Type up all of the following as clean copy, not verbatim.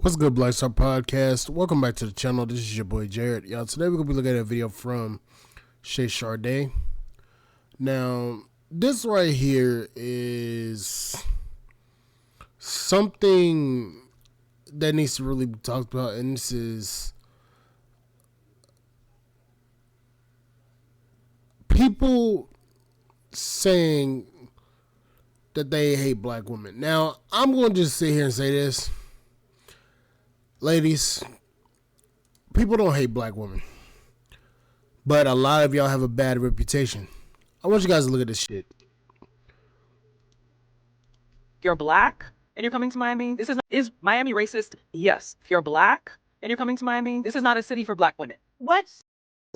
What's good, Black Star Podcast? Welcome back to the channel. This is your boy Jared. Y'all, today we're gonna be looking at a video from Shay Sade. Now, this right here is something that needs to really be talked about, and this is people saying that they hate black women. Now, I'm going to just sit here and say this. Ladies, people don't hate black women, but a lot of y'all have a bad reputation. I want you guys to look at this shit. If you're black and you're coming to Miami, is Miami racist? Yes. If you're black and you're coming to Miami, this is not a city for black women. What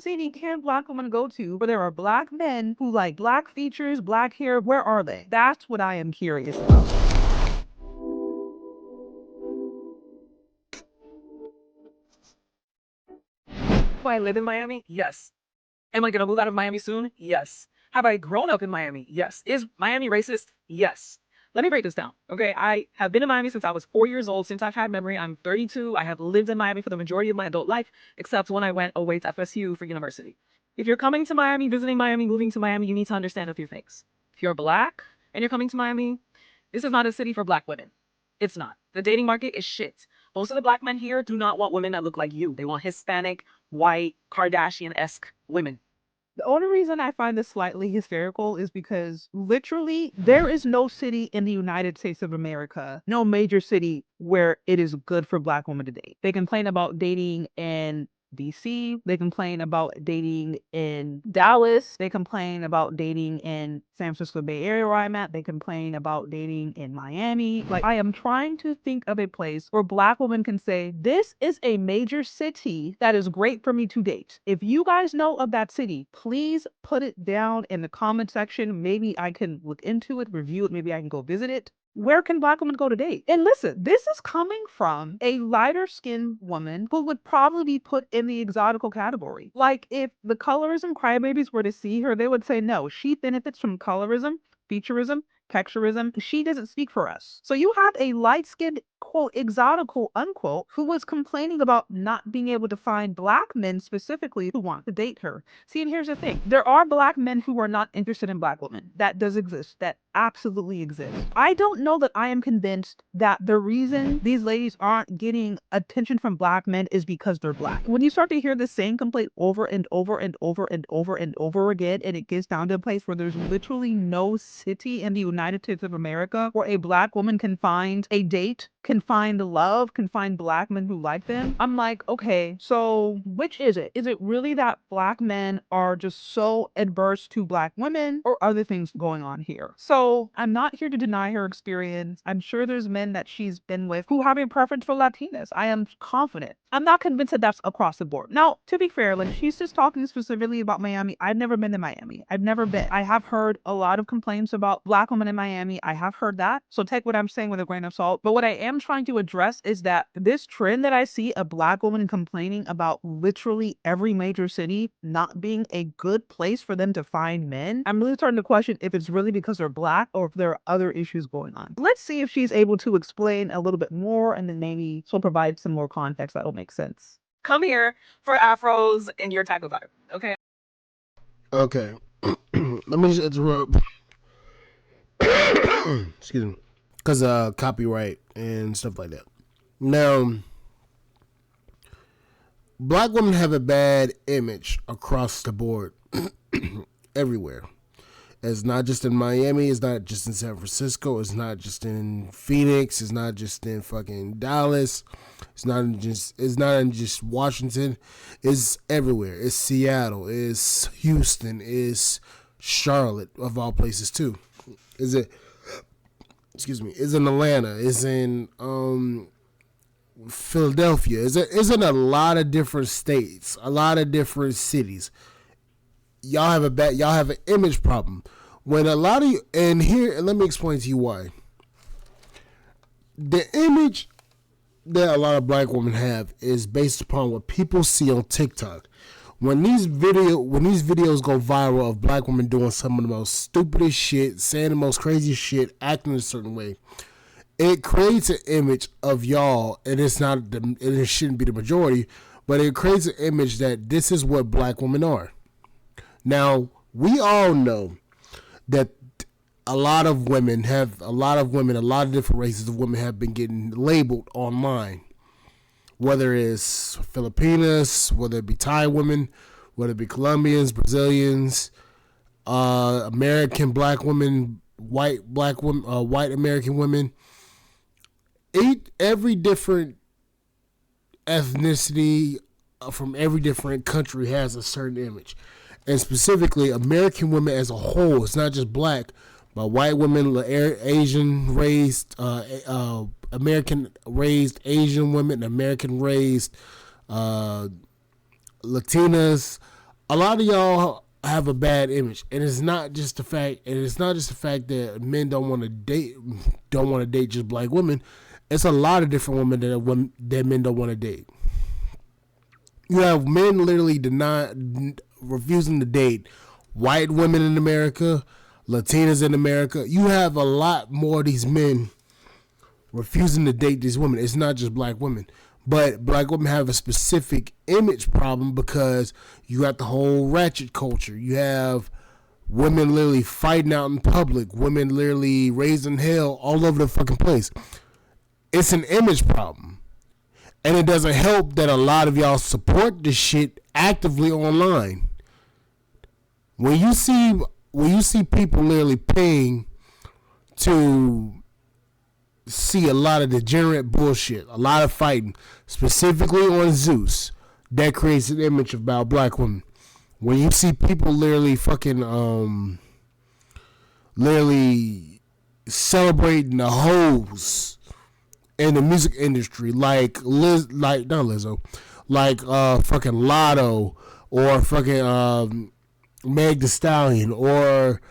city can black women go to where there are black men who like black features, black hair? Where are they? That's what I am curious about. Do I live in Miami? Yes. Am I going to move out of Miami soon? Yes. Have I grown up in Miami? Yes. Is Miami racist? Yes. Let me break this down, okay? I have been in Miami since I was 4 years old, since I've had memory. I'm 32. I have lived in Miami for the majority of my adult life, except when I went away to FSU for university. If you're coming to Miami, visiting Miami, moving to Miami, you need to understand a few things. If you're black and you're coming to Miami, this is not a city for black women. It's not. The dating market is shit. Most of the black men here do not want women that look like you. They want Hispanic, white, Kardashian-esque women. The only reason I find this slightly hysterical is because literally there is no city in the United States of America, no major city where it is good for black women to date. They complain about dating in DC. They complain about dating in Dallas. They complain about dating in San Francisco Bay Area where I'm at. They complain about dating in Miami. Like, I am trying to think of a place where black women can say, this is a major city that is great for me to date. If you guys know of that city, please put it down in the comment section. Maybe I can look into it, review it. Maybe I can go visit it. Where can black women go to date? And listen, this is coming from a lighter skinned woman who would probably be put in the exotical category. Like, if the colorism crybabies were to see her, they would say, no, she benefits from colorism, featureism, texturism. She doesn't speak for us. So you have a light-skinned, quote, exotical, unquote, who was complaining about not being able to find black men specifically who want to date her. See, and here's the thing. There are black men who are not interested in black women. That does exist. That absolutely exists. I don't know that I am convinced that the reason these ladies aren't getting attention from black men is because they're black. When you start to hear the same complaint over and over and over and over and over again, and it gets down to a place where there's literally no city in the United States of America where a black woman can find a date, can find love, can find black men who like them, I'm like, okay, so which is it? Is it really that black men are just so adverse to black women, or other things going on here? So I'm not here to deny her experience. I'm sure there's men that she's been with who have a preference for Latinas. I am confident. I'm not convinced that that's across the board. Now, to be fair, like, she's just talking specifically about Miami. I've never been to Miami. I've never been. I have heard a lot of complaints about black women in Miami. I have heard that. So take what I'm saying with a grain of salt. But what I am trying to address is that this trend that I see of black women complaining about literally every major city not being a good place for them to find men, I'm really starting to question if it's really because they're black or if there are other issues going on. Let's see if she's able to explain a little bit more, and then maybe she'll provide some more context that'll make sense. Come here for afros and your type of vibe, okay? Okay. Let me just interrupt. Excuse me. Because copyright and stuff like that. Now, black women have a bad image across the board. Everywhere. It's not just in Miami. It's not just in San Francisco. It's not just in Phoenix. It's not just in fucking Dallas. It's not in just Washington. It's everywhere. It's Seattle. It's Houston. It's Charlotte, of all places too. Is it? Excuse me. It's in Atlanta. It's in Philadelphia. It's in a lot of different states, a lot of different cities. Y'all have an image problem. When a lot of you, and let me explain to you why. The image that a lot of black women have is based upon what people see on TikTok. When these videos go viral of black women doing some of the most stupidest shit, saying the most crazy shit, acting a certain way, it creates an image of y'all, and it's not, and it shouldn't be the majority, but it creates an image that this is what black women are. Now, we all know that a lot of women, a lot of different races of women have been getting labeled online. Whether it's Filipinas, whether it be Thai women, whether it be Colombians, Brazilians, American black women, white American women, every different ethnicity from every different country has a certain image. And specifically, American women as a whole, it's not just black, but white women, Asian raised, American raised Asian women, American raised Latinas. A lot of y'all have a bad image, and it's not just the fact. And it's not just the fact that men don't want to date just black women. It's a lot of different women that men don't want to date. You have men literally refusing to date white women in America, Latinas in America. You have a lot more of these men refusing to date these women. It's not just black women, but black women have a specific image problem because you got the whole ratchet culture. You have women literally fighting out in public, women literally raising hell all over the fucking place. It's an image problem. And it doesn't help that a lot of y'all support this shit actively online. When you see people literally paying to see a lot of degenerate bullshit, a lot of fighting, specifically on Zeus, that creates an image about black women. When you see people literally literally celebrating the hoes in the music industry, like fucking Lotto, or fucking Meg Thee Stallion, or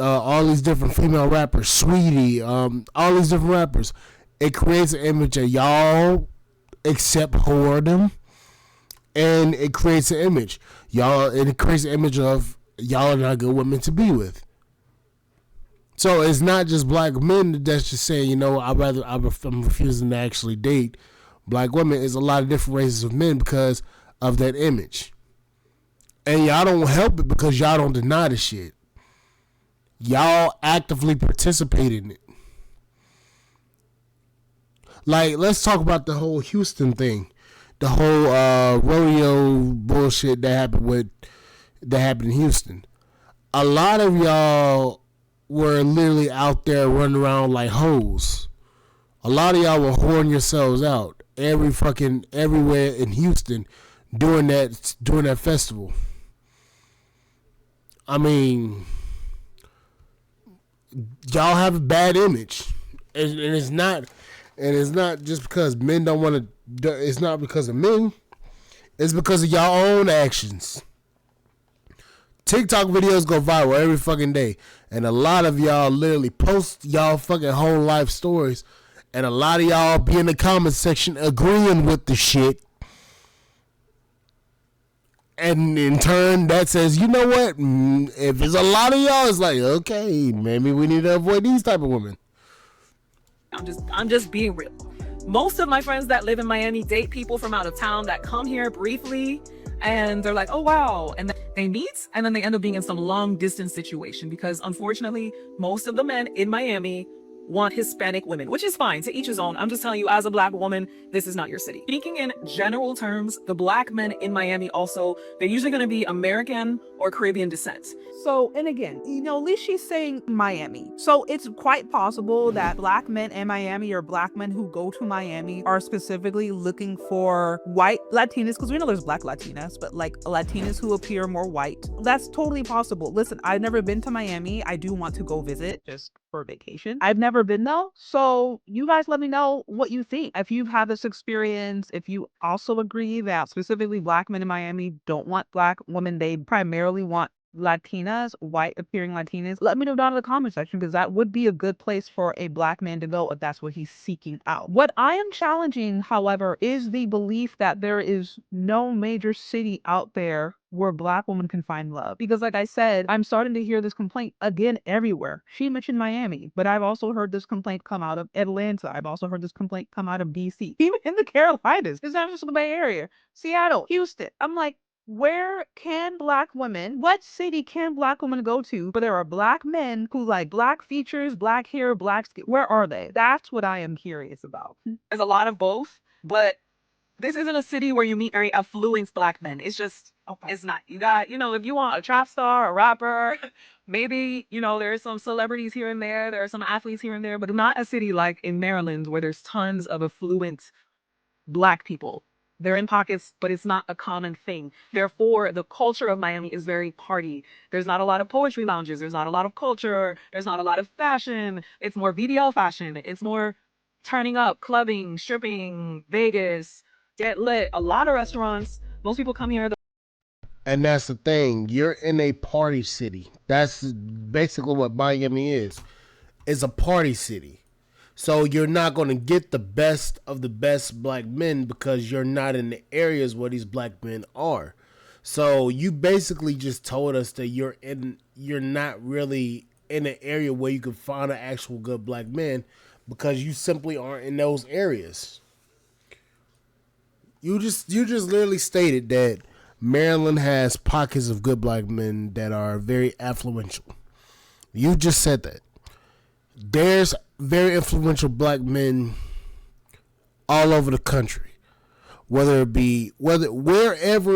all these different female rappers, Sweetie, all these different rappers, it creates an image of y'all accept whoredom, and it creates an image of y'all are not good women to be with. So it's not just black men that's just saying, you know, I'm refusing to actually date black women. It's a lot of different races of men because of that image. And y'all don't help it because y'all don't deny the shit. Y'all actively participate in it. Like, let's talk about the whole Houston thing. The whole rodeo bullshit that happened in Houston. A lot of y'all were literally out there running around like hoes. A lot of y'all were whoring yourselves out everywhere in Houston during that festival. I mean, y'all have a bad image, and it's not just because men don't want to. It's not because of men. It's because of y'all own actions. TikTok videos go viral every fucking day, and a lot of y'all literally post y'all fucking whole life stories, and a lot of y'all be in the comment section agreeing with the shit. And in turn, that says, you know what? If there's a lot of y'all, it's like, okay, maybe we need to avoid these type of women. I'm just being real. Most of my friends that live in Miami date people from out of town that come here briefly, and they're like, oh wow, and then they meet, and then they end up being in some long distance situation because unfortunately, most of the men in Miami want Hispanic women, which is fine, to each his own. I'm just telling you, as a black woman, this is not your city. Speaking in general terms, the black men in Miami also, they're usually going to be American or Caribbean descent. So, and again, you know, at least she's saying Miami. So it's quite possible that black men in Miami, or black men who go to Miami, are specifically looking for white Latinas, because we know there's black Latinas, but like Latinas who appear more white. That's totally possible. Listen, I've never been to Miami. I do want to go visit just for vacation. I've never been though. So you guys let me know what you think. If you've had this experience, if you also agree that specifically black men in Miami don't want black women, they primarily want Latinas, white appearing Latinas, let me know down in the comment section because that would be a good place for a black man to go if that's what he's seeking out. What I am challenging, however, is the belief that there is no major city out there where black women can find love. Because like I said, I'm starting to hear this complaint again everywhere. She mentioned Miami, but I've also heard this complaint come out of Atlanta. I've also heard this complaint come out of DC, even in the Carolinas. It's not just the Bay Area, Seattle, Houston. I'm like, where can black women, what city can black women go to where there are black men who like black features, black hair, black skin? Where are they? That's what I am curious about. There's a lot of both, but this isn't a city where you meet very affluent black men. It's just, it's not. You got, if you want a trap star, a rapper, maybe, there's some celebrities here and there. There are some athletes here and there, but not a city like in Maryland where there's tons of affluent black people. They're in pockets, but it's not a common thing. Therefore, the culture of Miami is very party. There's not a lot of poetry lounges. There's not a lot of culture. There's not a lot of fashion. It's more VDL fashion. It's more turning up, clubbing, stripping, Vegas, get lit. A lot of restaurants. Most people come here. And that's the thing. You're in a party city. That's basically what Miami is. It's a party city. So you're not going to get the best of the best black men because you're not in the areas where these black men are. So you basically just told us that you're not really in an area where you can find an actual good black man because you simply aren't in those areas. You just literally stated that Maryland has pockets of good black men that are very affluential. You just said that. There's very influential black men all over the country. Wherever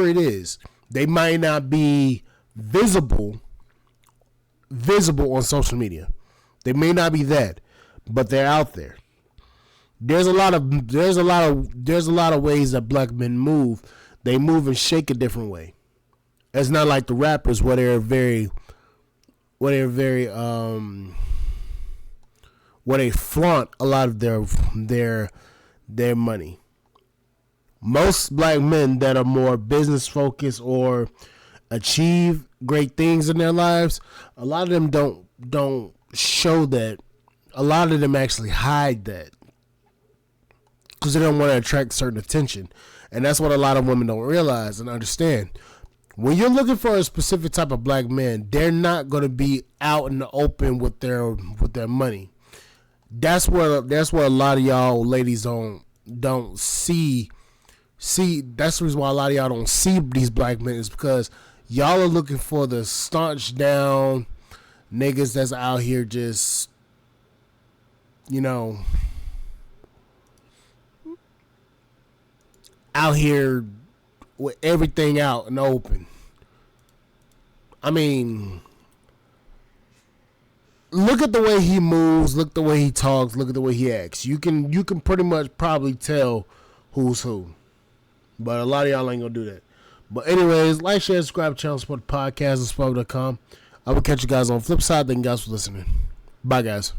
it is, they might not be visible on social media. They may not be that, but they're out there. There's a lot of ways that black men move. They move and shake a different way. It's not like the rappers where they flaunt a lot of their money. Most black men that are more business focused or achieve great things in their lives, a lot of them don't show that. A lot of them actually hide that because they don't want to attract certain attention. And that's what a lot of women don't realize and understand. When you're looking for a specific type of black man, they're not going to be out in the open with their money. That's where a lot of y'all ladies don't see. That's the reason why a lot of y'all don't see these black men is because y'all are looking for the staunch down niggas that's out here just, out here with everything out in the open. I mean, look at the way he moves, look at the way he talks, look at the way he acts. You can pretty much probably tell who's who. But a lot of y'all ain't gonna do that. But anyways, like, share, subscribe, channel, support the podcast at Spoke.com. I will catch you guys on the flip side. Thank you guys for listening. Bye, guys.